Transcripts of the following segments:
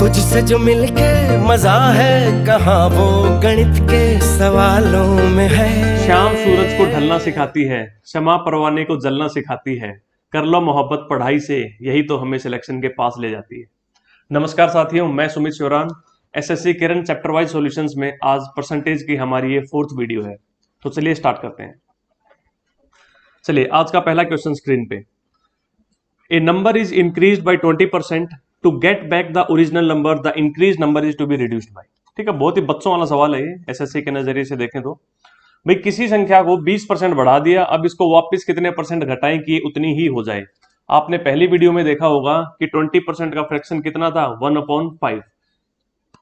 तुझसे जो मिलके मजा है, कहाँ वो गणित के सवालों में है। शाम सूरज को ढलना सिखाती है, शमा परवाने को जलना सिखाती है, कर लो मोहब्बत पढ़ाई से, यही तो हमें सिलेक्शन के पास ले जाती है। नमस्कार साथियों, मैं सुमित शिवरान। एसएससी किरण चैप्टर वाइज सॉल्यूशंस में आज परसेंटेज की हमारी ये 4th वीडियो है। तो चलिए स्टार्ट करते हैं। चलिए आज का पहला क्वेश्चन स्क्रीन पे। A number is increase by 20%, to get back the original number the increase number is to be reduced by. ठीक है, बहुत ही बच्चों वाला सवाल है ये, एसएससी के नजरिए से देखें तो। भाई किसी संख्या को 20% बढ़ा दिया, अब इसको वापस कितने परसेंट घटाएं कि उतनी ही हो जाए। आपने पहली वीडियो में देखा होगा कि 20% का फ्रैक्शन कितना था, 1/5।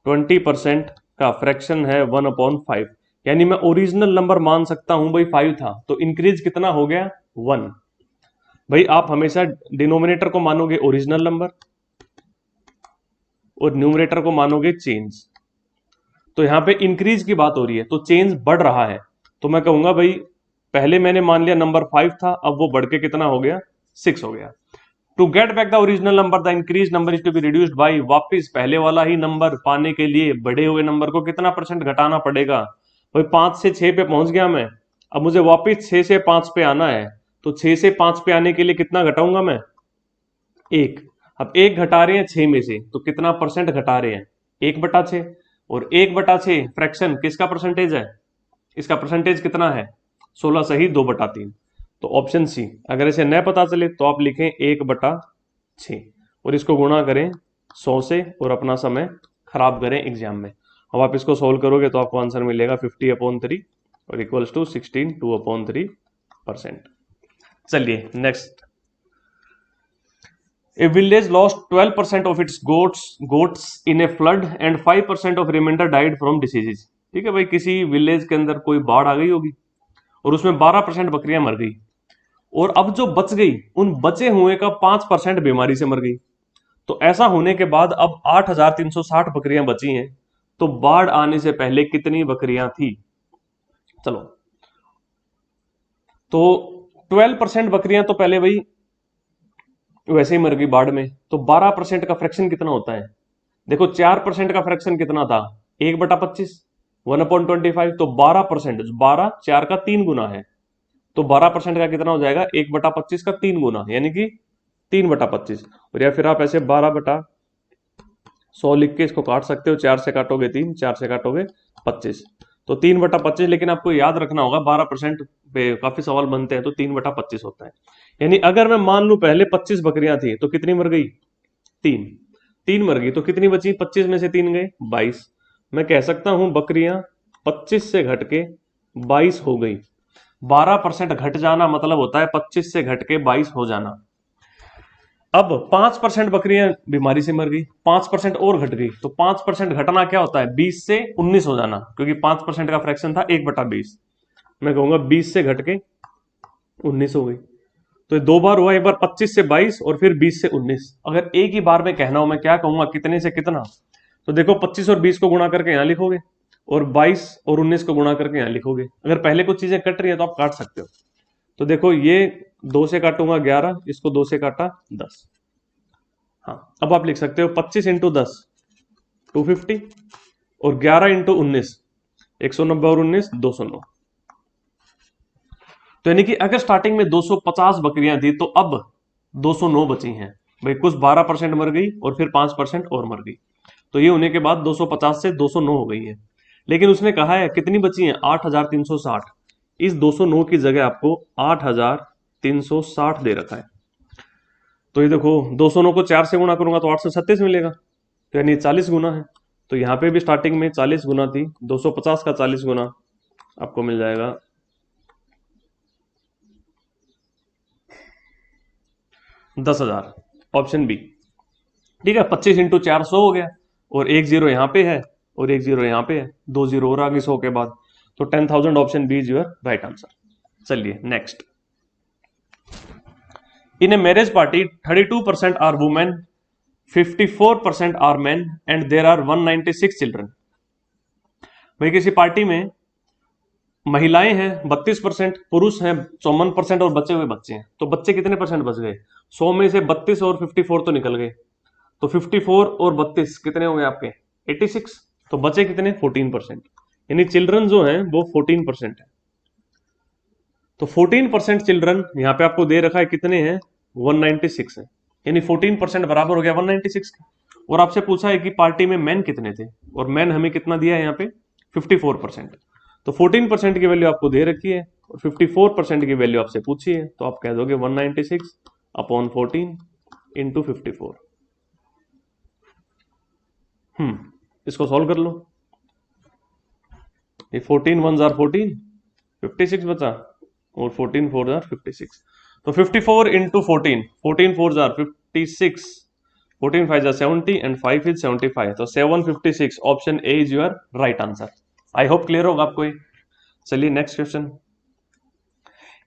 20% का फ्रैक्शन है 1/5, यानी मैं ओरिजिनल नंबर मान सकता हूं भाई 5 था, तो इंक्रीज कितना हो गया 1। भाई आप हमेशा डिनोमिनेटर को मानोगे ओरिजिनल नंबर और न्यूमरेटर को मानोगे चेंज। तो यहां पे इंक्रीज की बात हो रही है, तो चेंज बढ़ रहा है। तो मैं कहूंगा भाई पहले मैंने मान लिया नंबर 5 था, अब वो बढ़ के कितना हो गया 6 हो गया। To get back the original number the increase number is to be reduced by, वापिस पहले वाला ही नंबर पाने के लिए बढ़े हुए नंबर को कितना परसेंट घटाना पड़ेगा। भाई 5 से 6 पे पहुंच गया मैं, अब मुझे वापिस 6 से 5 पे आना है, तो 6 से 5 पे आने के लिए कितना घटाऊंगा मैं 1। अब 1 घटा रहे हैं 6 में से, तो कितना परसेंट घटा रहे हैं 1/6, और 1/6 फ्रैक्शन किसका परसेंटेज है, इसका परसेंटेज कितना है 16 सही 2/3। तो ऑप्शन सी। अगर इसे न पता चले तो आप लिखें 1/6 और इसको गुणा करें 100 से और अपना समय खराब करें एग्जाम में। अब आप इसको सोल्व करोगे तो आपको आंसर मिलेगा 50/3 और इक्वल्स टू 16 2/3%। चलिए next. A village lost 12% of its goats in a flood and 5% of remainder died from diseases। ठीक है भाई, किसी विलेज के अंदर कोई बाढ़ आ गई होगी और उसमें 12% बकरियां मर गई, और अब जो बच गई उन बचे हुए का 5% बीमारी से मर गई। तो ऐसा होने के बाद अब 8,360 बकरियां बची हैं। तो बाढ़ आने से पहले कितनी बकरियां थी। चलो, तो 12% बकरियां तो पहले भाई वैसे ही मर गई बाढ़ में। तो 12% का फ्रैक्शन कितना होता है, देखो 4% का फ्रैक्शन कितना था 1/25, 1/25। तो 12%, 12 4 का 3 गुना है, तो 12% का कितना हो जाएगा 1/25 का 3 गुना, यानी कि 3/25। और या फिर आप ऐसे 12/100 लिख के इसको काट सकते हो। 4 से काटोगे 3, 4 से काटोगे 25, तो 3/25। लेकिन आपको याद रखना होगा 12% पे काफी सवाल बनते हैं, तो 3/25 होता है। यानी अगर मैं मान लू पहले 25 बकरियां थी, तो कितनी मर गई 3 मर गई, तो कितनी बची 25 में से 3 गए 22। मैं कह सकता हूं बकरियां 25 से घट के 22 हो गई। 12% घट जाना मतलब होता है 25 से घट के 22 हो जाना। अब 5% बकरियां बीमारी से मर गई, 5% और घट गई, तो 5% घटना क्या होता है 20 से 19 हो जाना, क्योंकि 5% का फ्रैक्शन था 1/20। मैं कहूंगा 20 से घट के 19 हो गई। तो ये 2 बार हुआ, एक बार 25 से 22 और फिर 20 से 19। अगर एक ही बार में कहना हो मैं क्या कहूंगा कितने से कितना, तो देखो 25 और 20 को गुणा करके यहां लिखोगे और 22 और 19 को गुणा करके यहां लिखोगे। अगर पहले कुछ चीजें कट रही है तो आप काट सकते हो। तो देखो ये 2 से काटूंगा 11, इसको 2 से काटा 10। हाँ, अब आप लिख सकते हो 25 इंटू 10 250 और 11 इंटू 19 190 और 19 209। तो यानी कि अगर स्टार्टिंग में 250 बकरियां थी तो अब 209 बची हैं। भाई कुछ 12% मर गई और फिर 5% और मर गई, तो ये होने के बाद 250 से 209 हो गई है। लेकिन उसने कहा है कितनी बची हैं 8,360। इस 209 की जगह आपको 8,360 दे रखा है। तो ये देखो 209 को 4 से गुणा करूंगा तो 836 मिलेगा, तो यानी 40 गुना है। तो यहां पे भी स्टार्टिंग में 40 गुना थी, 250 का 40 गुना आपको मिल जाएगा 10,000। Option B. ठीक है, 25 इंटू 400 हो गया, और एक जीरो यहां पे है और एक जीरो यहां पे है, 2 जीरो और आगे 100 के बाद, तो 10,000 option B is your right answer. चलिए next. In a marriage party 32% are women, 54% are man and there are 196 children. भाई किसी पार्टी में महिलाएं हैं 32%, पुरुष हैं 54% और बचे हुए बच्चे हैं। तो बच्चे कितने परसेंट बच गए 100 में से 32 और 54 तो निकल गए, तो 54 और 32 कितने हो गए आपके 86, तो बचे कितने 14%, यानी चिल्ड्रन जो हैं वो 14% है। तो 14% चिल्ड्रन यहाँ पे आपको दे रखा है कितने हैं 196 है, यानी 14% बराबर हो गया 196 का। और आपसे पूछा है कि पार्टी में मैन कितने थे, और मैन हमें कितना दिया है यहाँ पे 54%। तो 14% की वैल्यू आपको दे रखी है और 54% की वैल्यू आपसे पूछी है, तो आप कह दोगे 196 अपॉन 14 इंटू 54। इसको सॉल्व कर लो। ये 14 1 जार 14, 56 बचा, और 14 4 जार 56। तो 54 इंटू 14, 14 4 जार 56, 14 5 जार 70 एंड 5 इज 75, तो 756 option A is your right answer. I hope clear होगा आपको ये। चलिए next question.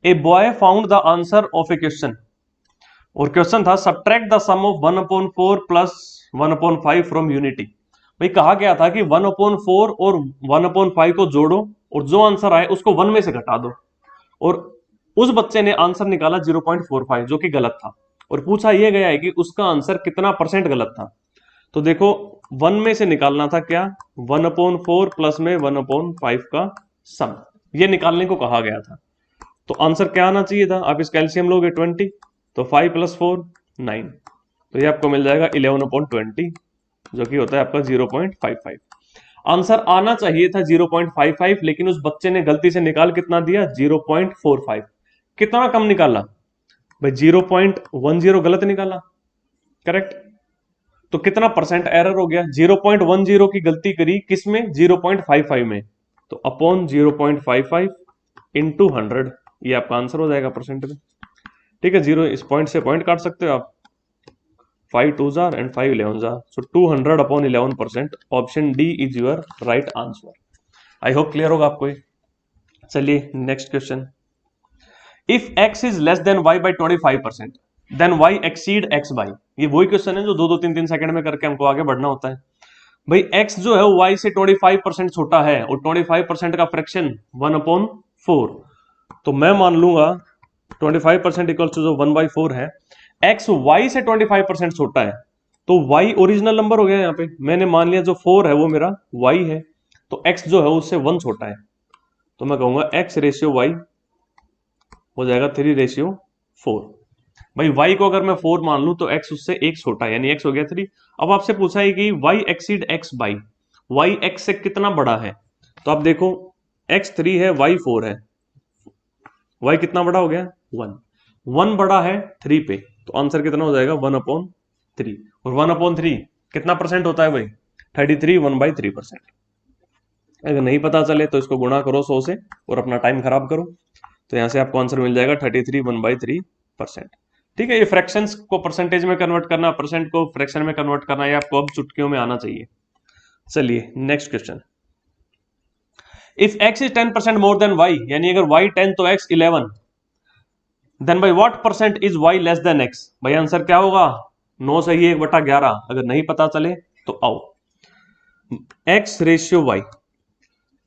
A boy found the answer of a question, और क्वेश्चन था subtract the sum of 1/4 plus 1/5 from unity. भाई कहा गया था कि 1/4 और 1/5 को जोड़ो और जो आंसर आए उसको 1 में से घटा दो, और उस बच्चे ने आंसर निकाला 0.45 जो कि गलत था, और पूछा यह गया है कि उसका आंसर कितना परसेंट गलत था। तो देखो 1 में से निकालना था क्या 1/4 प्लस में 1/5 का सम, ये निकालने को कहा गया था। तो आंसर क्या आना चाहिए था, आप इस कैल्शियम लोगे 20, तो 5 + 4 9, तो ये आपको मिल जाएगा 11/20 जो कि होता है आपका 0.55। आंसर आना चाहिए था 0.55, लेकिन उस बच्चे ने गलती से निकाल कितना दिया 0.45। कितना कम निकाला भाई 0.10 गलत निकाला, करेक्ट। तो कितना परसेंट एरर हो गया, 0.10 की गलती करी किसमें 0.55 में, तो अपॉन 0.55 इंटू 100, ये आपका आंसर हो जाएगा परसेंट में। ठीक है, जीरो इस पॉइंट से पॉइंट काट सकते हो आप, 5 2 जार एंड 5 11 जार, so 200/11%, option D is your right answer. I hope clear होगा आपको। चलिए next question. If x is less than y by 25% then y exceed x by, ये वही क्वेश्चन है जो 2-2 3-3 सेकंड में करके हमको आगे बढ़ना होता है। भाई x जो है y से 25% छोटा है, और 25% का फ्रैक्शन 1/4, तो मैं मान लूंगा 25% इक्वल टू जो 1/4 है, x y से 25% छोटा है, तो y ओरिजिनल नंबर हो गया। यहाँ पे मैंने मान लिया जो 4 है वो मेरा y है, तो x जो है उससे 1 छोटा है, तो मैं कहूंगा x रेशियो y हो जाएगा 3:4। भाई y को अगर मैं 4 मान लूं तो x उससे 1 छोटा है, यानी x हो गया 3। अब आपसे पूछा है कि y exceed x by, y x से कितना बड़ा है, तो आप देखो x 3 है y 4 है, y कितना बड़ा हो गया 1, 1 बड़ा है 3 पे, तो आंसर कितना हो जाएगा 1/3, और 1/3 कितना परसेंट होता है भाई 33, 1/3%। अगर नहीं पता चले तो इसको गुणा करो 100 से और अपना टाइम खराब करो, तो यहां से आपको आंसर मिल जाएगा 33, 1/3%। ठीक है, ये फ्रैक्शंस को परसेंटेज में कन्वर्ट करना, परसेंट को फ्रैक्शन में कन्वर्ट करना, ये आपको अब चुटकियों में आना चाहिए। चलिए next question. If x is 10% more than y, यानी अगर y 10 तो x 11, then by what percent is y less than x, भाई आंसर क्या होगा 9 सही 1/11। अगर नहीं पता चले तो आओ, x रेशियो y,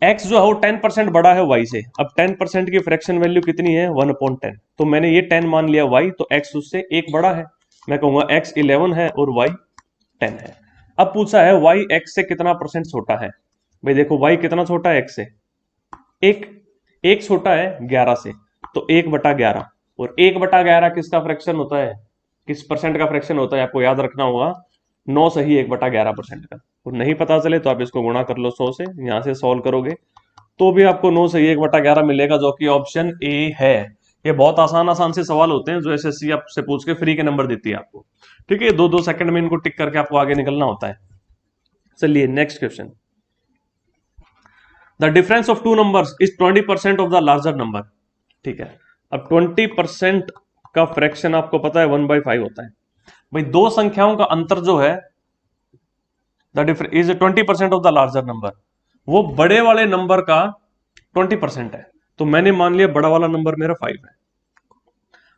x जो है वो 10% बड़ा है y से, अब 10% की फ्रैक्शन वैल्यू कितनी है 1/10, तो मैंने ये 10 मान लिया y, तो x उससे 1 बड़ा है, मैं कहूंगा x 11 है और y 10 है। अब पूछा है y x से कितना परसेंट छोटा है, भाई देखो y कितना छोटा है x से, एक छोटा है 11 से, तो 1/11, और 1/11 किसका फ्रैक्शन होता है, किस परसेंट का फ्रैक्शन होता है, आपको याद रखना होगा 9 सही 1/11% का। और नहीं पता चले तो आप इसको गुणा कर लो 100 से, यहां से सॉल्व करोगे तो भी आपको 9 सही 1/11 मिलेगा, जो कि ऑप्शन ए है। ये बहुत आसान आसान से सवाल होते हैं जो एसएससी आपसे पूछ के फ्री के नंबर देती है आपको। ठीक है, 2-2 सेकंड में इनको टिक करके आपको आगे निकलना होता है। चलिए next question. The difference of two numbers is 20% of the larger number. ठीक है, अब 20% का फ्रैक्शन आपको पता है 1/5 होता है। भाई दो संख्याओं का अंतर जो है the difference is 20% of the larger number, वो बड़े वाले नंबर का 20% है। तो मैंने मान लिया बड़ा वाला नंबर मेरा 5 है,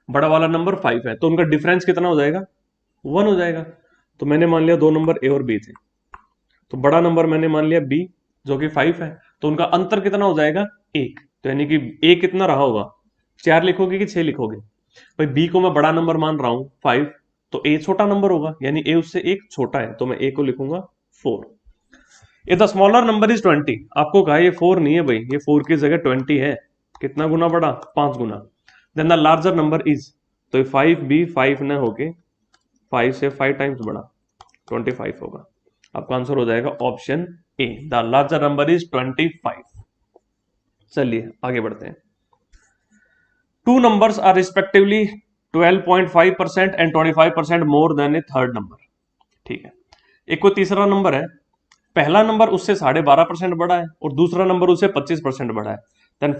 बड़ा वाला नंबर 5 है, तो उनका डिफरेंस कितना हो जाएगा 1 हो जाएगा। तो मैंने मान लिया दो नंबर ए और बी थे, तो बड़ा नंबर मैंने मान लिया बी जो कि 5 है, तो उनका अंतर कितना हो जाएगा 1, तो यानी कि ए कितना रहा होगा 4 लिखोगे कि 6 लिखोगे, भाई बी को मैं बड़ा नंबर मान रहा हूं 5, तो ए छोटा नंबर होगा, यानी ए उससे एक छोटा है, तो मैं ए को लिखूंगा 4। If the smaller number is 20, आपको कहा ये 4 नहीं है भाई, ये 4 की जगह 20 है, कितना गुना बड़ा, 5 गुना। Then the larger number is, तो 5 भी 5 न होके 5 से 5 टाइम्स बड़ा 25 होगा। आपका आंसर हो जाएगा option A, the larger number is 25। चलिए आगे बढ़ते हैं। Two numbers are respectively 12.5% and 25% more than a third number. ठीक है, एक कोई तीसरा नंबर है, पहला नंबर उससे 12.5% बड़ा है और दूसरा नंबर उससे 25% बड़ा है। Then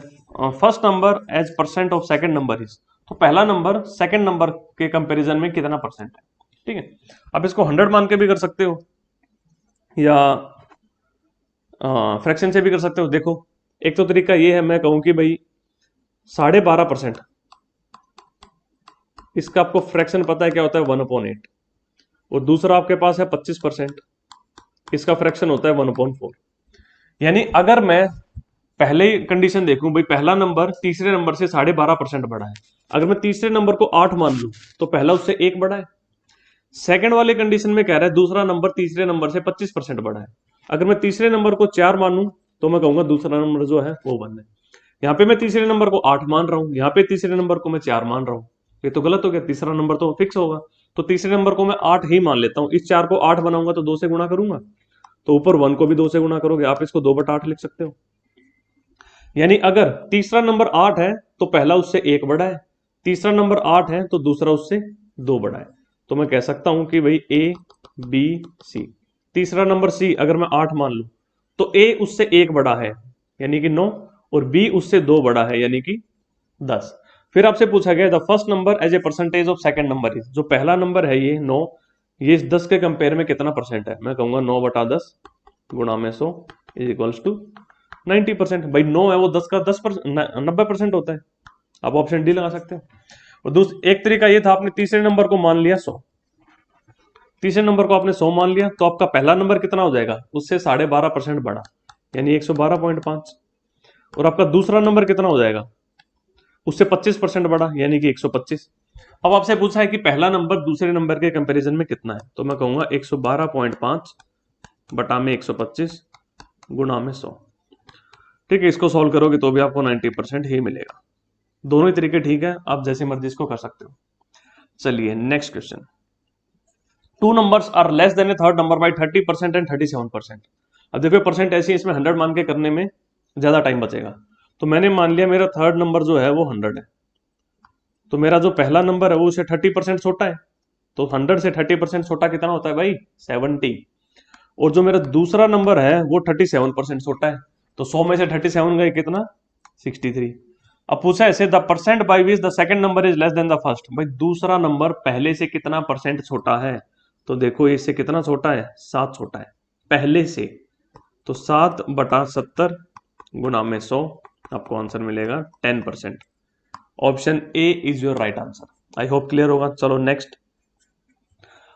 first number as percent of second number is, तो पहला नंबर सेकंड नंबर के कंपैरिजन में कितना परसेंट है। ठीक है, आप इसको 100 मान के भी कर सकते हो या फ्रैक्शन से भी कर सकते हो। देखो, एक तो तरीका ये है, मैं कहूं कि भाई 12.5%, इसका आपको फ्रैक्शन पता है क्या होता है, 1/8, और दूसरा आपके पास है 25%, इसका फ्रैक्शन होता है 1/4। यानी अगर मैं पहले कंडीशन देखूं, भाई पहला नंबर तीसरे नंबर से 12.5% बड़ा है, अगर मैं तीसरे नंबर को 8 मान लूं तो पहला उससे 1 बड़ा है। सेकंड वाले कंडीशन में कह रहा है दूसरा नंबर तीसरे नंबर से 25% बड़ा है, अगर मैं तीसरे नंबर को 4 मानूं तो मैं कहूंगा दूसरा नंबर जो है वो 1 है। यहाँ पे मैं तीसरे नंबर को 8 मान रहा हूं, यहाँ पे तीसरे नंबर को मैं 4 मान रहा हूं, ये तो गलत हो गया, तीसरा नंबर तो फिक्स होगा। तो तीसरे नंबर को मैं 8 ही मान लेता हूं, इस 4 को 8 बनाऊंगा तो 2 से गुणा करूंगा, तो ऊपर 1 को भी 2 से गुणा करोगे, आप इसको 2/8 लिख सकते हो। यानी अगर तीसरा नंबर 8 है तो पहला उससे 1 बड़ा है, तीसरा नंबर 8 है तो दूसरा उससे 2 बड़ा है। तो मैं कह सकता हूं कि भाई ए बी सी, तीसरा नंबर सी अगर मैं 8 मान लूं तो ए उससे 1 बड़ा है यानी कि 9, और बी उससे 2 बड़ा है यानी कि 10। फिर आपसे पूछा गया the first number as a percentage of second number is, जो पहला नंबर है ये 9, ये इस 10 के कंपेयर में कितना परसेंट है, मैं कहूंगा 9/10 गुणा में 100 इज इक्वल्स टू 90%। भाई 9 है वो 10 का 90% होता है, आप ऑप्शन डी लगा सकते हो। और दूसरा एक तरीका ये था, आपने तीसरे नंबर को मान लिया 100, तीसरे नंबर को आपने 100 मान लिया तो आपका पहला नंबर कितना हो जाएगा, उससे 12.5% बड़ा यानी 112.5, और आपका दूसरा नंबर कितना हो जाएगा, उससे 25% बड़ा यानी कि 125। अब आपसे पूछा है कि पहला नंबर दूसरे नंबर के कंपैरिजन में कितना है, तो मैं कहूंगा 112.5 बटा में 125 गुणा में 100। ठीक है, इसको सॉल्व करोगे तो भी आपको 90% ही मिलेगा। दोनों ही तरीके ठीक है, आप जैसे मर्जी इसको कर सकते हो। चलिए next question. Two numbers are less than a third number by 30% and 37%। अब देखो परसेंट ऐसी है, इसमें 100 मान के करने में ज्यादा टाइम बचेगा। तो मैंने मान लिया मेरा थर्ड नंबर जो है वो 100 है, तो मेरा जो पहला नंबर है वो उससे 30% छोटा है, तो 100 से 30% छोटा कितना होता है भाई, 70। और जो मेरा दूसरा नंबर है वो 37% छोटा है, तो 100 में से 37 गए कितना, 63। अब पूछा ऐसे the percent by which the second number is less then the first, भाई दूसरा नंबर पहले से कितना परसेंट छोटा है, तो देखो इससे कितना छोटा है, 7 छोटा है पहले से, तो 7/70 गुणा में 100, आपको आंसर मिलेगा 10%। Option A is your right answer. I hope clear होगा। चलो next.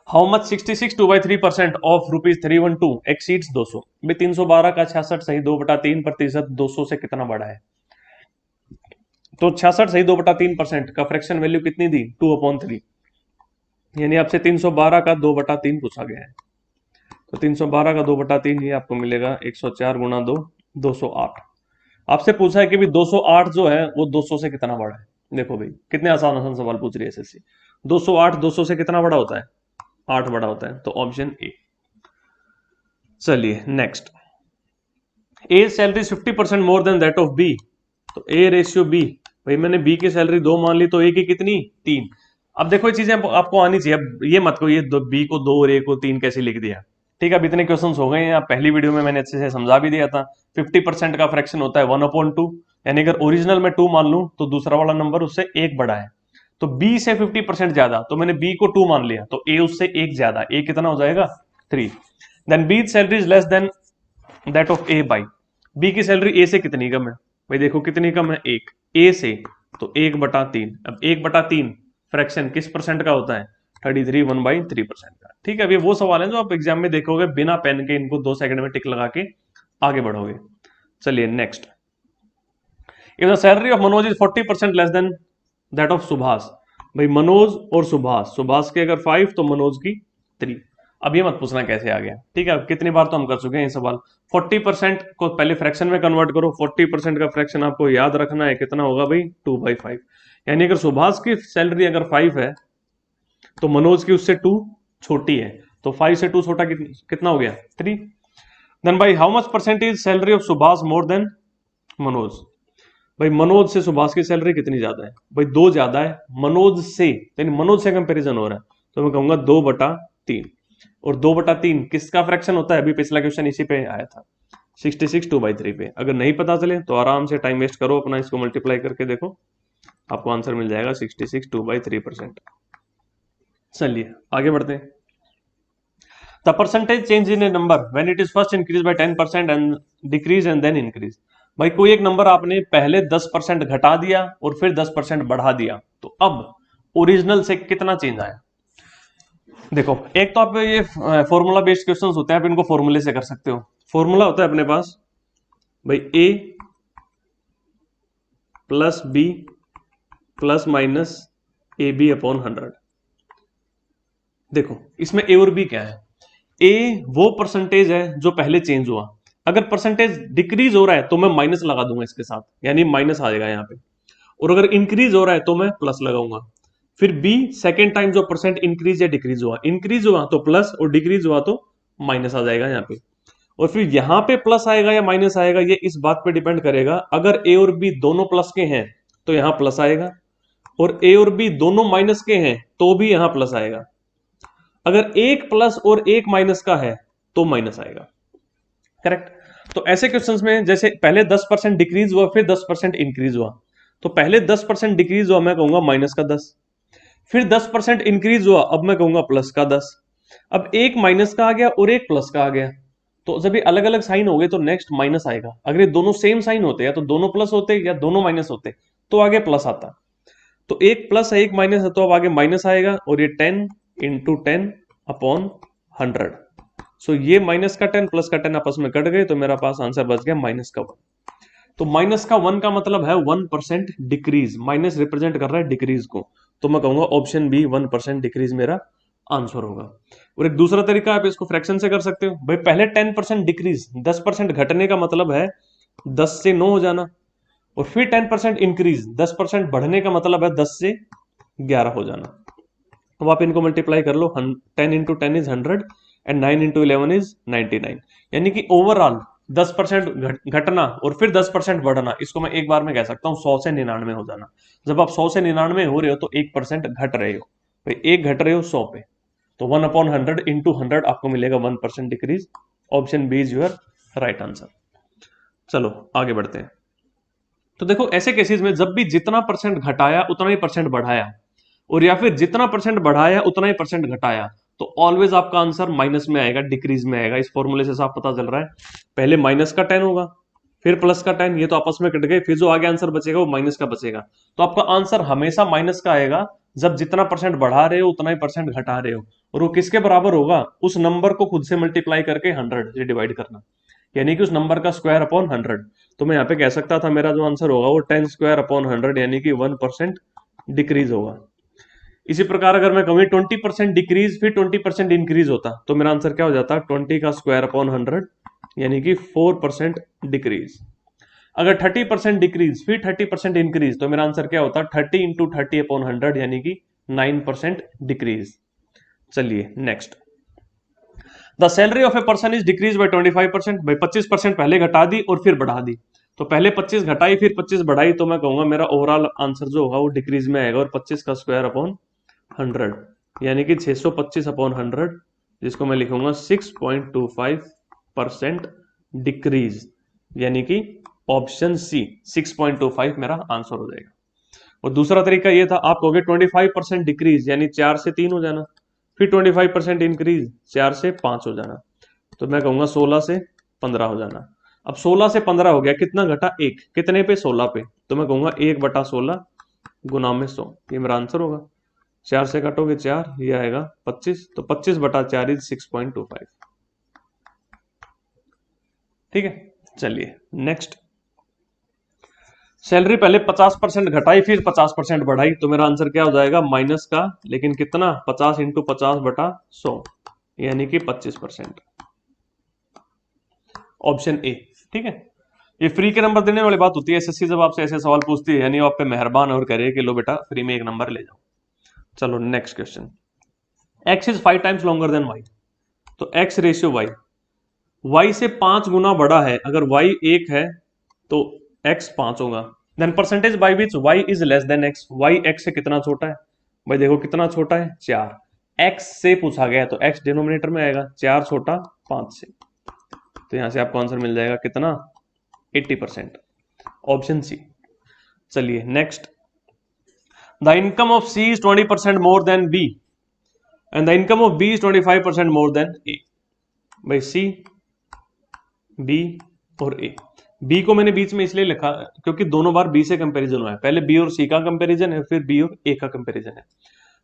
How much 66 2/3% of ₹312 exceeds 200। भाई 312 का 66 सही 2/3% 200 से कितना बड़ा है, तो 66 सही 2/3% का फ्रैक्शन वैल्यू कितनी दी, 2/3, यानी आपसे 312 का 2/3 पूछा गया है, तो 312 का 2/3 ये आपको मिलेगा 104 गुणा 2 208। आपसे पूछा है कि भाई 208 जो है वो 200 से कितना बड़ा है। देखो भाई कितने आसान आसान सवाल पूछ रही है एसएससी। 208 200 से कितना बड़ा होता है, 8 बड़ा होता है, तो ऑप्शन ए। चलिए next. A salary 50% more than that of B, तो ए रेशियो बी, भाई मैंने बी की सैलरी 2 मान ली तो ए की कितनी, 3। अब देखो ये चीजें आपको आनी चाहिए, अब ये मत को ये बी को 2 और ए को 3 कैसे लिख दिया। ठीक है, अब इतने क्वेश्चंस हो गए हैं, आप पहली वीडियो में मैंने अच्छे से समझा भी दिया था। 50% का फ्रैक्शन होता है 1/2, यानी अगर ओरिजिनल में 2 मान लूं तो दूसरा वाला नंबर उससे 1 बड़ा है, तो बी से 50% ज्यादा, तो मैंने बी को 2 मान लिया, तो ए उससे 1 ज्यादा, ए कितना हो जाएगा, 3। Then B salary is less than that of A by, B की सैलरी ए से कितनी कम है, भाई देखो कितनी कम है, 1, ए से, तो 1/3। अब 1/3 फ्रैक्शन किस परसेंट का होता है, 33 1/3% का। ठीक है, अब ये वो सवाल है जो आप एग्जाम में देखोगे बिना पेन के, इनको 2 सेकंड में टिक लगा के आगे बढ़ोगे। चलिए next. If the salary of Manoj is 40% less than that of Subhash, भाई मनोज और सुभाष, सुभाष के अगर 5 तो मनोज की 3। अब ये मत पूछना कैसे आ गया, ठीक है। अब कितनी बार तो हम कर चुके हैं ये सवाल। 40% को पहले फ्रैक्शन में कन्वर्ट करो। 40% का फ्रैक्शन आपको याद रखना है, कितना होगा भाई 2/5। यानी अगर सुभाष की सैलरी अगर 5 है तो मनोज की उससे 2 छोटी है, तो 5 से 2 छोटा कितना हो गया 3। देन भाई how much percentage salary of Subhash more than Manoj. भाई मनोज से सुभाष की सैलरी कितनी ज्यादा है, भाई 2 ज्यादा है मनोज से, यानी मनोज से कंपैरिजन हो रहा है, तो मैं कहूंगा 2/3। और 2/3 किसका फ्रैक्शन होता है, अभी पिछला क्वेश्चन इसी पे आया था, 66 2/3 पे। अगर नहीं पता चले तो आराम से टाइम वेस्ट करो अपना, इसको मल्टीप्लाई करके देखो, आपको आंसर मिल जाएगा 66 2/3%। चलिए आगे बढ़ते हैं। The percentage change in a number when it is first increase by 10% and decrease and then increase. भाई कोई एक नंबर आपने पहले 10% घटा दिया और फिर 10% बढ़ा दिया, तो अब ओरिजिनल से कितना चेंज आया। देखो एक तो आप ये फॉर्मूला बेस्ड क्वेश्चंस होते हैं, आप इनको फॉर्मूले से कर सकते हो। फॉर्मूला होता है अपने पास भाई a plus B plus minus A B upon 100। देखो इसमें ए और बी क्या है, ए वो परसेंटेज है जो पहले चेंज हुआ, अगर परसेंटेज डिक्रीज हो रहा है तो मैं माइनस लगा दूंगा इसके साथ, यानी माइनस आ जाएगा यहाँ पे, और अगर इंक्रीज हो रहा है तो मैं प्लस लगाऊंगा। फिर बी सेकेंड टाइम जो परसेंट इंक्रीज या डिक्रीज हुआ, इंक्रीज हुआ तो प्लस और डिक्रीज हुआ तो माइनस आ जाएगा यहाँ पे। और फिर यहाँ पे प्लस आएगा या माइनस आएगा ये इस बात पे डिपेंड करेगा, अगर ए और बी दोनों प्लस के हैं तो यहाँ प्लस आएगा, और ए और बी दोनों माइनस के हैं तो भी यहाँ प्लस आएगा। अगर एक प्लस और एक माइनस का है तो माइनस आएगा, करेक्ट। तो ऐसे क्वेश्चंस में जैसे पहले 10% डिक्रीज हुआ फिर 10% इंक्रीज हुआ, तो पहले 10% डिक्रीज हुआ मैं कहूंगा माइनस का 10, फिर 10% इंक्रीज हुआ अब मैं कहूंगा प्लस का 10। अब एक माइनस का आ गया और एक प्लस का आ गया, तो जब ये अलग अलग साइन हो गए तो नेक्स्ट माइनस आएगा। अगर ये दोनों सेम साइन होते या तो दोनों प्लस होते या दोनों माइनस होते तो आगे प्लस आता। तो एक प्लस है एक माइनस है तो अब आगे माइनस आएगा, और ये 10 इंटू 10 अपॉन 100। सो ये माइनस का 10 प्लस का 10 आपस में कट गए, तो मेरा पास आंसर बच गया माइनस का 1। तो माइनस का 1 का मतलब है 1% डिक्रीज, माइनस रिप्रेजेंट कर रहा है डिक्रीज को, तो मैं कहूंगा ऑप्शन बी 1% डिक्रीज मेरा आंसर होगा। और एक दूसरा तरीका आप इसको फ्रैक्शन से कर सकते हो। भाई पहले 10% डिक्रीज, 10% घटने का मतलब है 10 से 9 हो जाना, और फिर 10% इंक्रीज, 10% बढ़ने का मतलब है 10 से 11 हो जाना। अब आप इनको मल्टीप्लाई कर लो, 10 into 10 is 100 and 9 into 11 is 99। यानी कि ओवरऑल 10% घटना और फिर 10% बढ़ना, इसको मैं एक बार में कह सकता हूं 100 से 99 हो जाना। जब आप 100 से 99 हो रहे हो तो 1% घट रहे हो, भाई एक घट रहे हो 100 पे, तो 1/100 इंटू 100 आपको मिलेगा 1% decrease. Option B is your right answer. चलो आगे बढ़ते हैं। तो देखो ऐसे केसेस में जब भी जितना परसेंट घटाया उतना ही परसेंट बढ़ाया, और या फिर जितना परसेंट बढ़ाया उतना ही परसेंट घटाया, तो ऑलवेज आपका आंसर माइनस में आएगा, डिक्रीज में आएगा। इस फॉर्मूले से साफ पता चल रहा है, पहले माइनस का 10 होगा फिर प्लस का 10, ये तो आपस में कट गए, फिर जो आगे आंसर बचेगा वो माइनस का बचेगा। तो आपका आंसर हमेशा माइनस का आएगा जब जितना परसेंट बढ़ा रहे हो उतना ही परसेंट घटा रहे हो, और वो किसके बराबर होगा, उस नंबर को खुद से मल्टीप्लाई करके 100 से डिवाइड करना, यानी कि उस नंबर का स्क्वायर अपॉन 100। तो मैं यहाँ पे कह सकता था मेरा जो आंसर होगा वो 10 स्क्वायर अपॉन 100 यानी कि 1% डिक्रीज होगा। इसी प्रकार अगर मैं कहूँ 20% डिक्रीज फिर 20% इंक्रीज होता तो मेरा आंसर क्या हो जाता, 20 का स्क्वायर अपॉन 100 यानी कि 4% डिक्रीज। अगर 30% डिक्रीज फिर 30% इंक्रीज तो मेरा आंसर क्या होता, 30 इंटू 30 अपॉन 100 यानी कि 9% डिक्रीज। चलिए next, the salary of a person is decrease by 25%। भाई 25% पहले घटा दी और फिर बढ़ा दी, तो पहले 25 घटाई फिर 25 बढ़ाई, तो मैं कहूंगा मेरा ओवरऑल आंसर जो होगा वो डिक्रीज में आएगा, और 25 का स्क्वायर अपॉन 100 यानी कि 625 अपॉन 100, जिसको मैं लिखूंगा 6.25% डिक्रीज, यानी कि ऑप्शन सी 6.25 मेरा आंसर हो जाएगा। और दूसरा तरीका ये था, आप कहोगे 25% डिक्रीज यानी 4 से 3 हो जाना, फिर 25% इंक्रीज 4 से 5 हो जाना, तो मैं कहूंगा 16 से 15 हो जाना। अब 16 से 15 हो गया, कितना घटा, 1, कितने पे, 16 पे, तो मैं कहूंगा 1/16 गुना में 100, ये मेरा आंसर होगा। 4 से काटोगे 4, ये आएगा 25, तो 25/4 इज 6.25। ठीक है, चलिए नेक्स्ट, सैलरी पहले 50% घटाई फिर 50% बढ़ाई, तो मेरा आंसर क्या हो जाएगा माइनस का, लेकिन कितना 50 इंटू 50/100 यानी कि 25%। Option A. ठीक है, ये फ्री के नंबर देने वाली बात होती है। एसएससी जब आपसे ऐसे सवाल पूछती है यानी वो आप पे मेहरबान और कह रही है कि लो बेटा फ्री में एक नंबर ले जाओ। चलो next question, X is 5 times longer than Y, तो एक्स रेशियो वाई, वाई से 5 गुना बड़ा है, अगर वाई 1 है तो एक्स 5 होगा। Then percentage by which Y is less than X, Y X से कितना छोटा है, भाई देखो कितना छोटा है 4, एक्स से पूछा गया है तो एक्स डिनोमिनेटर में आएगा, 4 छोटा 5 से, तो यहां से आपको आंसर मिल जाएगा कितना 80%, ऑप्शन सी। चलिए next, the income of C is 20% more than B and the income of B is 25% more than A. भाई सी, बी और ए, बी को मैंने बीच में इसलिए लिखा क्योंकि दोनों बार बी से कंपैरिजन हुआ है, पहले बी और सी का कंपैरिजन है फिर बी और ए का कंपैरिजन है।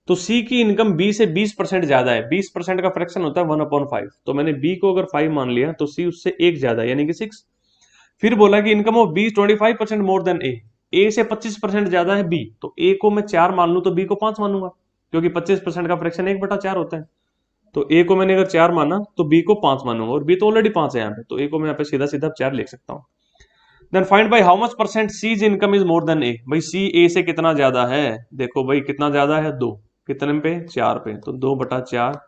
तो सी की इनकम बी से 20% ज्यादा है, 20% का फ्रैक्शन होता है 1/5, तो मैंने बी को अगर 5 मान लिया तो सी उससे 1 ज्यादा यानी कि 6। फिर बोला कि income of B 25% more than A से 25% ज्यादा है बी, तो ए को मैं 4 मान लूं तो बी को 5 मानूंगा, क्योंकि 25% का फ्रैक्शन 1/4 होता है। तो ए को मैंने अगर 4 माना तो बी को 5 मानूंगा, और बी तो ऑलरेडी 5 है यहाँ पे, तो ए को मैं यहाँ पे सीधा सीधा 4 लिख सकता हूँ। Then find by how much percent C's income is more than A, भाई सी ए से कितना ज्यादा है, देखो भाई कितना ज्यादा है 2, कितने पे 4 पे, तो 2/4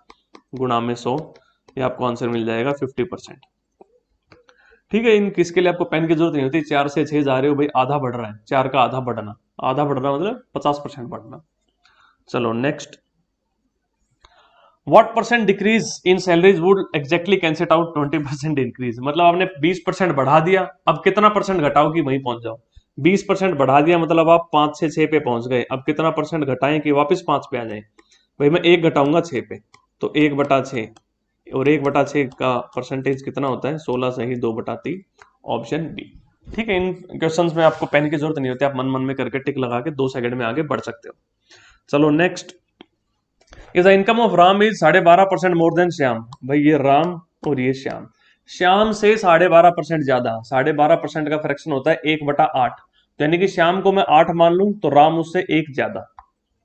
गुणा में 100, ये आपको आंसर मिल जाएगा 50%। ठीक है, इन किसके लिए आपको पेन की जरूरत नहीं होती, 4 से 6 जा रहे हो भाई, आधा बढ़ रहा है, 4 का आधा बढ़ना, आधा बढ़ रहा मतलब 50% बढ़ना। चलो next, what percent decrease in salaries would exactly cancel out 20% increase, मतलब आपने 20% बढ़ा दिया, अब कितना परसेंट घटाओ कि वहीं पहुंच जाओ। 20% बढ़ा दिया मतलब आप 5 से 6 पे पहुंच गए, अब कितना परसेंट घटाएं कि वापस 5 पे आ जाए, भाई मैं 1 घटाऊंगा 6 पे, तो 1/6, और 1/6 का परसेंटेज कितना होता है 16 से ही 2/3, ऑप्शन बी। ठीक है, इन क्वेश्चंस में आपको पेन की जरूरत नहीं होती, आप मन मन में करके टिक लगा के 2 सेकंड में आगे बढ़ सकते हो। चलो next, is the income of Ram is 12.5% more than Shyam, भाई ये राम और ये श्याम, श्याम से 12.5% ज्यादा, 12.5% का फ्रैक्शन होता है 1/8, तो यानी कि श्याम को मैं 8 मान लूं तो राम उससे 1 ज्यादा,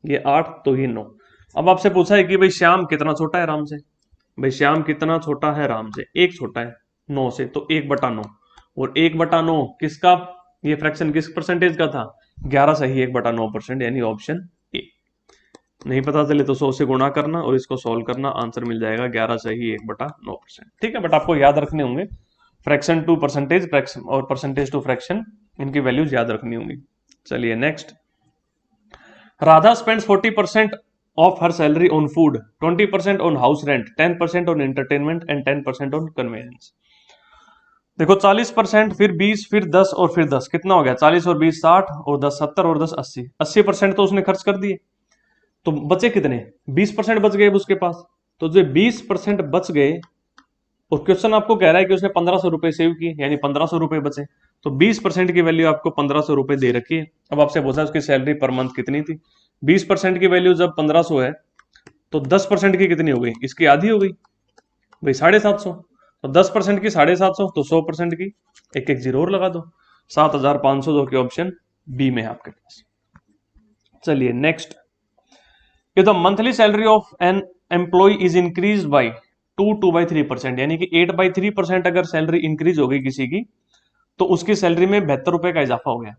ये 8 तो ये 9। अब आपसे पूछा है कि भाई श्याम कितना छोटा है राम से, भाई श्याम कितना छोटा है राम से, 1 छोटा है 9 से, तो 1/9, और 1/9 किसका, ये फ्रैक्शन किस परसेंटेज का था 11 सही 1/9%, यानी ऑप्शन ए। नहीं पता चले तो 100 से गुणा करना और इसको सॉल्व करना, आंसर मिल जाएगा 11 सही 1/9%। ठीक है, बट आपको याद रखने होंगे फ्रैक्शन टू परसेंटेज, फ्रैक्शन और परसेंटेज टू फ्रैक्शन, इनकी वैल्यूज याद रखनी होंगी। चलिए next, Radha spends 40% of her salary on food, 20% on house rent, 10% on entertainment and 10% on convenience। देखो 40%, फिर 20, फिर 10 और फिर 10, कितना हो गया 40 और 20 60 और 10 70 और 10 80, 80% तो उसने खर्च कर दिए, तो बचे कितने 20% बच गए उसके पास, तो जो 20% बच गए, और क्वेश्चन आपको कह रहा है कि उसने 1500 रुपए सेव किए यानी 1500 रुपए बचे, तो 20% की वैल्यू आपको 1500 रुपए दे रखी है। अब आपसे पूछा उसकी सैलरी पर मंथ कितनी थी, 20% की वैल्यू जब 1500 है तो 10% की कितनी हो गई, इसकी आधी हो गई भाई 750, तो 10% की 750, तो 100% की एक एक जीरो और लगा दो, 7500, जो कि ऑप्शन बी में है आपके पास। चलिए next, if the monthly salary of an employee is increased by 2/3%, यानी कि 8/3% अगर सैलरी इंक्रीज हो गई किसी की, तो उसकी सैलरी में 72 रुपए का इजाफा हो गया,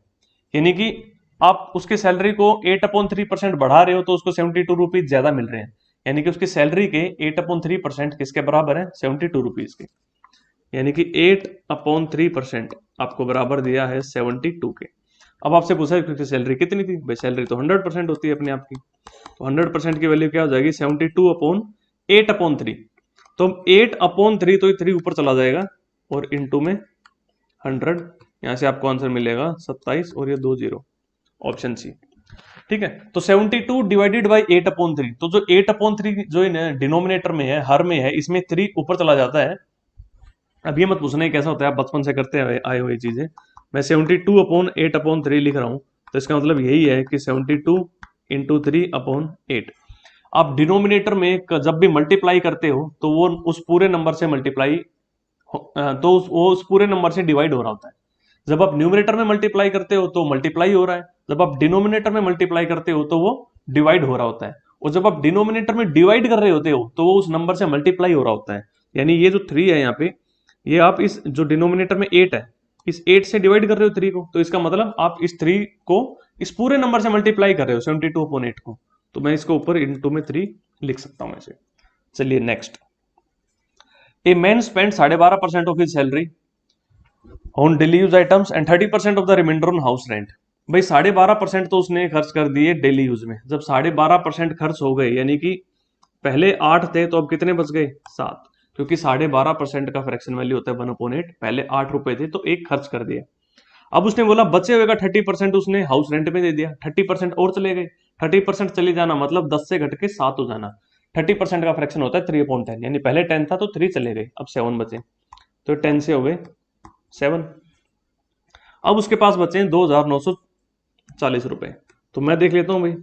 यानी कि आप उसकी सैलरी को 8/3% बढ़ा रहे हो तो उसको 72 रुपीज ज्यादा मिल रहे हैं, यानी कि उसकी सैलरी के 8/3% किसके बराबर है 72 रुपीज के, यानी कि 8/3% आपको बराबर दिया है 72 के। अब आपसे पूछा है कि सैलरी कितनी थी, भाई सैलरी तो 100% होती है अपने आप की, तो 100% की वैल्यू क्या हो जाएगी 72/8/3, तो 8/3 तो 3 ऊपर चला जाएगा और इनटू में 100, यहां से आपको आंसर मिलेगा 27 और ये 2 जीरो, ऑप्शन सी। ठीक है, तो 72 डिवाइडेड बाई 8/3, तो जो 8/3 जो डिनोमिनेटर में है हर में है, इसमें 3 ऊपर चला जाता है। अब ये मत पूछना कैसा होता है, आप बचपन से करते आए हुए चीजें, मैं 72/8/3 लिख रहा हूं, तो इसका मतलब यही है कि 72 इंटू 3/8। आप डिनोमिनेटर में जब भी मल्टीप्लाई करते हो तो वो उस पूरे नंबर से मल्टीप्लाई, तो वो उस पूरे नंबर से डिवाइड हो रहा होता है, जब आप न्यूमरेटर में मल्टीप्लाई करते हो तो मल्टीप्लाई हो रहा है, जब आप डिनोमिनेटर में मल्टीप्लाई करते हो तो वो डिवाइड हो रहा होता है, और जब आप डिनोमिनेटर में डिवाइड कर रहे होते हो तो वो उस नंबर से मल्टीप्लाई हो रहा होता है। यानी ये जो 3 है यहाँ पे, ये आप इस जो डिनोमिनेटर में 8 है, इस 8 से डिवाइड कर रहे हो 3 को, तो इसका मतलब आप इस 3 को इस पूरे नंबर से मल्टीप्लाई कर रहे हो 72/8 को, तो मैं इसको ऊपर इंटू में 3 लिख सकता हूं ऐसे। चलिए next, a man spend 12.5% of his salary on daily use items and 30% of the remainder on house rent. भाई 12.5% तो उसने खर्च कर दिए डेली यूज में। जब 12.5% खर्च हो गए, यानी कि पहले 8 थे तो अब कितने बच गए 7, क्योंकि 12.5% का फ्रैक्शन वैल्यू होता है 1/8। पहले 8 रुपए थे तो एक खर्च कर दिया। अब उसने बोला बचे हुए का 30% उसने हाउस रेंट में दे दिया, 30% और चले गए। 30% चले जाना मतलब 10 से घट के 7 हो जाना। 30% का फ्रैक्शन होता है 3/10, यानी पहले 10 था तो 3 चले गए, अब 7 बचे, तो 10 से हो गए 7। अब उसके पास बचे हैं 2,940 रुपए। तो मैं देख लेता हूं भाई,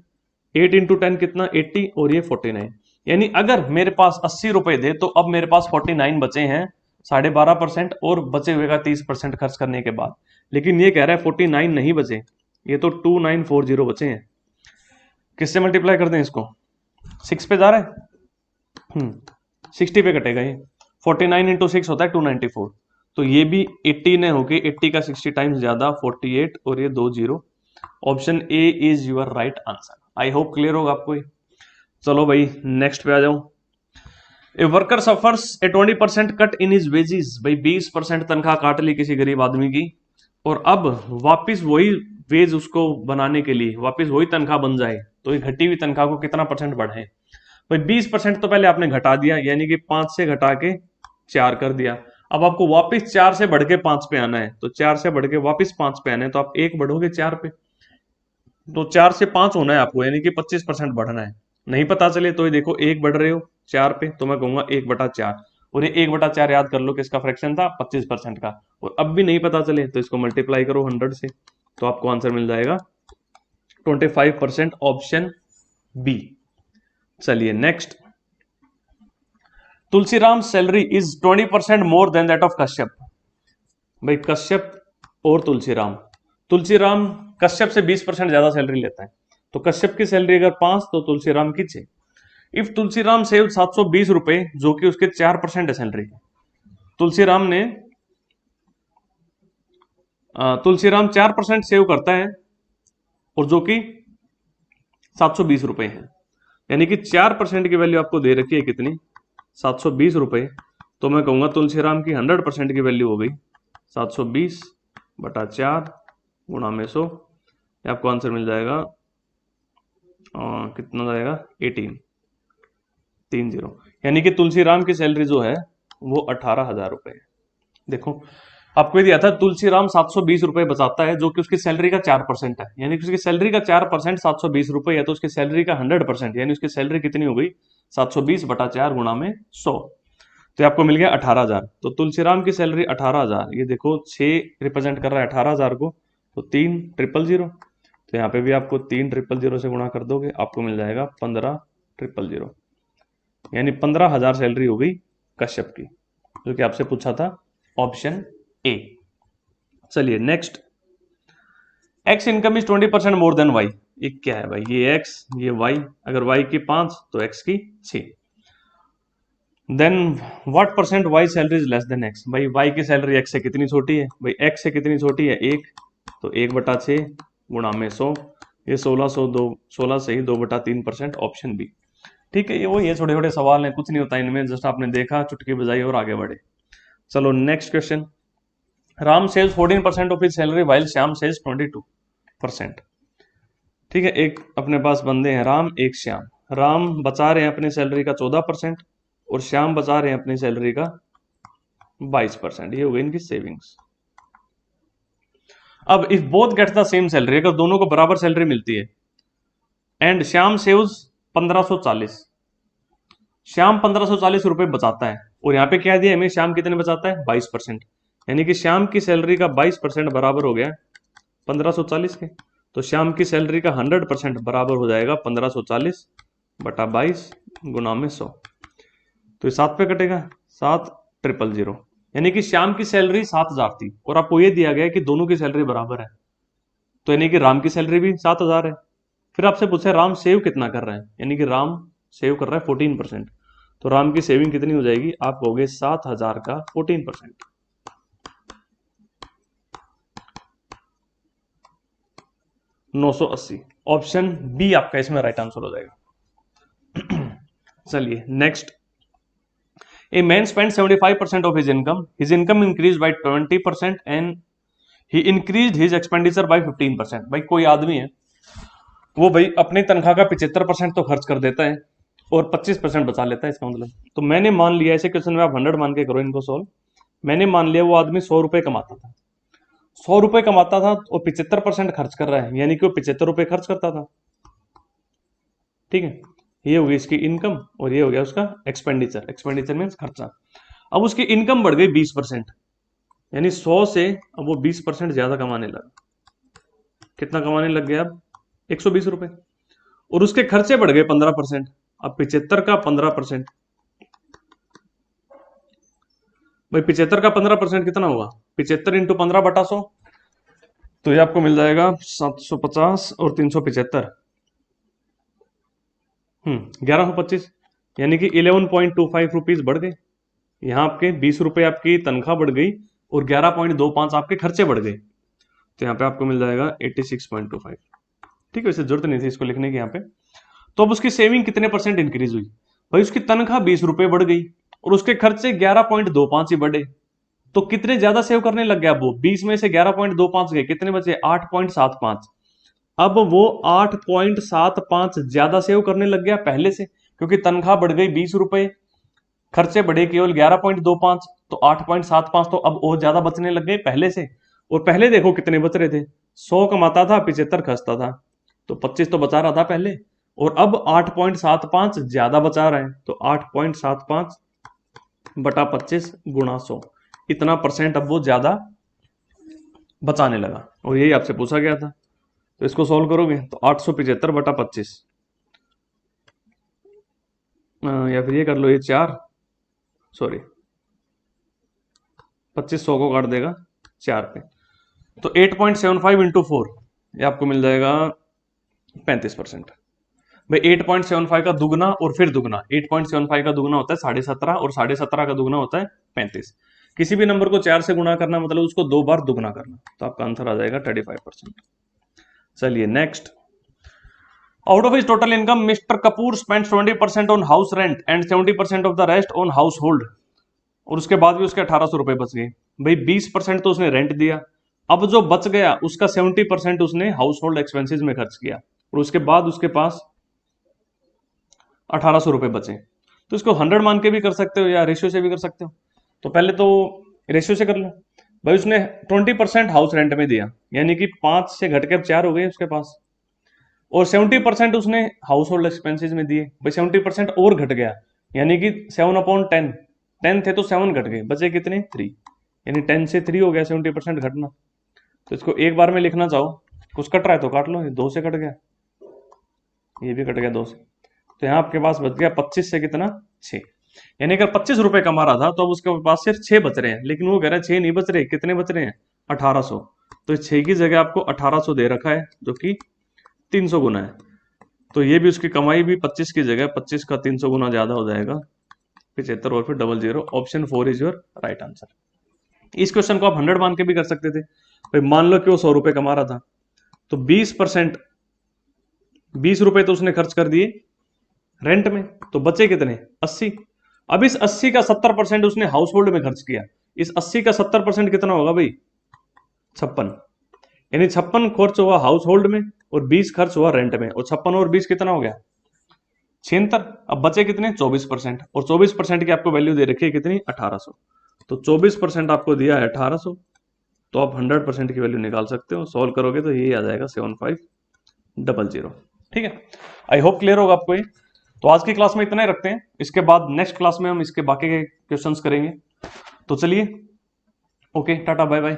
8 इंटू 10 कितना 80, और ये 49। यानी अगर मेरे पास 80 रुपए थे तो अब मेरे पास 49 बचे हैं 12.5% और बचे हुए का 30% खर्च करने के बाद। लेकिन ये कह रहा है 49 नहीं बचे, ये तो 2940 बचे हैं। किससे मल्टीप्लाई कर दें इसको, 6 पे जा रहा है, 60 पे कटेगा ये। 49 इंटू 6 होता है 294, तो ये भी 80 ने होके 80 का 60 टाइम्स ज्यादा 48, और ये 2 0। Option A is your right answer. I hope clear होगा आपको ये। चलो भाई नेक्स्ट पे आ जाओ। A worker suffers A 20% cut in his wages. भाई 20% तनख्वाह काट ली किसी गरीब आदमी की, और अब वापिस वही वेज उसको बनाने के लिए वापिस वही तनख्वाह बन जाए, तो ये घटी हुई तनख्वाह को कितना परसेंट बढ़ाए। भाई 20% तो पहले आपने घटा दिया, यानी कि 5 से घटा के 4 कर दिया। अब आपको वापिस 4 से बढ़ के 5 पे आना है, तो 4 से बढ़ के वापिस 5 पे आना है, तो आप 1 बढ़ोगे 4 पे, तो 4 से 5 होना है आपको, यानी कि 25% बढ़ना है। नहीं पता चले तो ये देखो 1 बढ़ रहे हो 4 पे, तो मैं कहूंगा 1/4, और ये 1/4 याद कर लो किसका फ्रैक्शन था 25% का। और अब भी नहीं पता चले तो इसको मल्टीप्लाई करो 100 से, तो आपको आंसर मिल जाएगा 25%, ऑप्शन बी। चलिए next, Tulsiram salary is 20% more than that of Kashyap. भाई कश्यप और तुलसीराम, तुलसीराम कश्यप से 20% ज्यादा सैलरी लेता है, तो कश्यप की सैलरी अगर 5 तो तुलसीराम की 6। इफ तुलसीराम सेव 720 रुपए, जो कि उसके 4% है सैलरी, तुलसीराम 4% सेव करता है, और जो कि 720 रुपए है, यानी कि 4% की वैल्यू आपको दे रखी है कितनी 720 रुपए। तो मैं कहूंगा तुलसीराम की 100% की वैल्यू हो गई 720/4 गुणा में 100, आपको आंसर मिल जाएगा कितना जाएगा 1830, यानी कि तुलसीराम की सैलरी जो है वो 18,000 रुपए है। देखो आपको ये दिया था तुलसीराम 720 रुपए बचाता है, जो कि उसकी सैलरी का 4% है, यानी कि उसकी सैलरी का 4% 720 रुपए है, तो उसकी सैलरी का 100% यानी उसकी सैलरी कितनी हो गई 720/4 गुणा में 100, तो आपको मिल गया 18,000। तो तुलसीराम की सैलरी 18,000, ये देखो 6 रिप्रेजेंट कर रहा है 18,000 को, तो 3,000, तो यहाँ पे भी आपको 3,000 से गुणा कर दोगे, आपको मिल जाएगा 15,000, यानी 15,000 सैलरी हो गई कश्यप की, जो कि आपसे पूछा था ऑप्शन ए। चलिए next, X income is 20% more than Y. ये क्या है भाई, ये एक्स ये वाई, अगर वाई की 5 तो एक्स की 6। Then what percent Y salary is less than X. भाई वाई की सैलरी एक्स से कितनी छोटी है, भाई एक्स से कितनी छोटी है 1, तो 1/6 गुणा में 100, ये 16 से ही 2/3%, ऑप्शन बी। ठीक है, ये छोटे छोटे सवाल हैं, कुछ नहीं होता इनमें, जस्ट आपने देखा चुटकी बजाई और आगे बढ़े। चलो next question, Ram saves 14% of his salary while Shyam saves 22%। ठीक है, एक अपने पास बंदे हैं राम एक श्याम, राम बचा रहे हैं अपनी सैलरी का 14% और श्याम बचा रहे हैं अपनी सैलरी का 22%, ये हो गई इनकी सेविंग्स। अब if both gets the same salary, अगर दोनों को बराबर सैलरी मिलती है, एंड श्याम सेव्स 1540, श्याम 1540 रुपए बचाता है, और यहां पे क्या दिया हमें, श्याम कितने बचाता है 22%, यानी कि श्याम की सैलरी का 22% बराबर हो गया 1540 के, तो श्याम की सैलरी का 100% बराबर हो जाएगा 1540/22 गुणा में 100, तो ये 7 पे कटेगा 7,000, यानी कि श्याम की सैलरी 7,000 थी और आपको ये दिया गया है कि दोनों की सैलरी बराबर है, तो यानी कि राम की सैलरी भी 7,000 है। फिर आपसे पूछा राम सेव कितना कर रहा है, यानी कि राम सेव कर रहा है 14%, तो राम की सेविंग कितनी हो जाएगी, आप कहोगे 7,000 का 14%, 980। ऑप्शन बी आपका इसमें राइट आंसर हो जाएगा। चलिए next, a man spend 75% of his income increase by 20% and he increase his expenditure bye 15%। भाई कोई आदमी है, वो भाई अपनी तनख्वाह का 75% तो खर्च कर देता है और 25% बचा लेता है, इसका मतलब। तो मैंने मान लिया, ऐसे क्वेश्चन में आप 100 मान के करो इनको सॉल्व। मैंने मान लिया वो आदमी 100 रुपए कमाता था, 100 रुपए कमाता था और 75% खर्च कर रहा है, यानी कि वो 75 रुपए खर्च करता था। ठीक है, ये हो गई इसकी इनकम और ये हो गया उसका एक्सपेंडिचर। एक्सपेंडिचर मीन्स खर्चा। अब उसकी इनकम बढ़ गई 20%, यानी 100 से अब वो 20% ज्यादा कमाने लगा। कितना कमाने लग गया अब, 120 रुपए। और उसके खर्चे बढ़ गए 15%, अब 75 का 15%, भाई 75 का 15% कितना होगा, 75 इंटू 15 बटा 100, तो ये आपको मिल जाएगा 750 और 375, 1125, यानी कि 11.25 रुपीज बढ़ गए। यहाँ आपके 20 रुपए आपकी तनख्वाह बढ़ गई और 11.25 आपके खर्चे बढ़ गए, तो यहाँ पे आपको मिल जाएगा 86.25। ठीक है, वैसे जरूरत नहीं थी इसको लिखने की यहाँ पे। तो अब उसकी सेविंग कितने परसेंट इंक्रीज हुई, भाई उसकी तनख्वाह 20 रुपए बढ़ गई और उसके खर्चे 11.25 ही बढ़े, तो कितने ज्यादा सेव करने लग गया वो, 20 में से 11.25 गए, कितने बचे 8.75। अब वो 8.75 ज्यादा सेव करने लग गया पहले से, क्योंकि तनख्वाह बढ़ गई 20 रुपए, खर्चे बढ़े केवल 11.25, तो 8.75 तो अब और ज्यादा बचने लग गए पहले से। और पहले देखो कितने बच रहे थे, 100 कमाता था 75 खर्चता था, तो 25 तो बचा रहा था पहले, और अब 8.75 ज्यादा बचा रहे हैं, तो 8.75 बटा 25 गुणा 100, इतना परसेंट अब वो ज्यादा बचाने लगा, और यही आपसे पूछा गया था। तो इसको सॉल्व करोगे तो 875 बटा 25, या फिर ये कर लो, ये 4, सॉरी 25 100 को काट देगा 4 पे, तो 8.75 इंटू 4, ये आपको मिल जाएगा 35%। भाई 8.75 का दुगना और फिर दुगना, 8.75 का दुगना होता है 17.5 और 17.5 का दुगना होता है 35। किसी भी नंबर को 4 से गुणा करना मतलब उसको 2 बार दुगना करना, तो आपका आंसर आ जाएगा 35%। चलिए next, out of his total income mister Kapoor spend 20% on house rent and 70% of the rest on house hold, और उसके बाद भी उसके 1800 रुपए बच गए। भाई 20% तो उसने रेंट दिया, अब जो बच गया उसका 70% उसने हाउस होल्ड एक्सपेंसिस में खर्च किया, और उसके बाद उसके पास 1800 रुपए बचे। तो इसको 100 मान के भी कर सकते हो या रेशियो से भी कर सकते हो, तो पहले तो रेशियो से कर लो। भाई उसने 20% हाउस रेंट में दिया, यानी कि 5 से घट के 4 हो गए उसके पास, और 70% उसने हाउस होल्ड एक्सपेंसिस में दिए। भाई 70% और घट गया, यानी कि 7/10, 10 थे तो 7 घट गए, बचे कितने 3, यानी 10 से 3 हो गया 70% घटना। तो इसको एक बार में लिखना चाहो, कुछ कट रहा है तो काट लो, 2 से कट गया, ये भी कट गया 2 से, तो यहाँ आपके पास बच गया 25 से कितना 6, यानी अगर 25 रुपए कमा रहा था तो अब उसके पास सिर्फ 6 बच रहे हैं, लेकिन वो कह रहा है 6 नहीं बच रहे, कितने बच रहे हैं 1800, तो 6 की जगह आपको 1800 दे रखा है जो कि 300 गुना है, तो ये भी उसकी कमाई भी 25 की जगह 25 का 300 गुना ज्यादा हो जाएगा 75 और फिर 00। Option 4 is your right answer. इस क्वेश्चन को आप 100 मान के भी कर सकते थे। भाई मान लो कि वो 100 रुपए कमा रहा था, तो 20%, 20 रुपए तो उसने खर्च कर दिए रेंट में, तो बचे कितने 80। अब इस 80 का 70% उसने हाउस होल्ड में खर्च किया, इस 80 का 70% कितना होगा भाई 56, यानी 56 खर्च हुआ हाउस होल्ड में और 20 खर्च हुआ रेंट में, और 56 और 20 कितना हो गया 76। अब बचे कितने 24%, और 24% की आपको वैल्यू दे रखी है कितनी 1800, तो 24% आपको दिया है 1800, तो आप 100% की वैल्यू निकाल सकते हो। सॉल्व करोगे तो यही आ जाएगा 7500। ठीक है, आई होप क्लियर होगा आपको ये। तो आज की क्लास में इतना ही रखते हैं, इसके बाद नेक्स्ट क्लास में हम इसके बाकी के क्वेश्चंस करेंगे। तो चलिए, ओके, टाटा बाय बाय।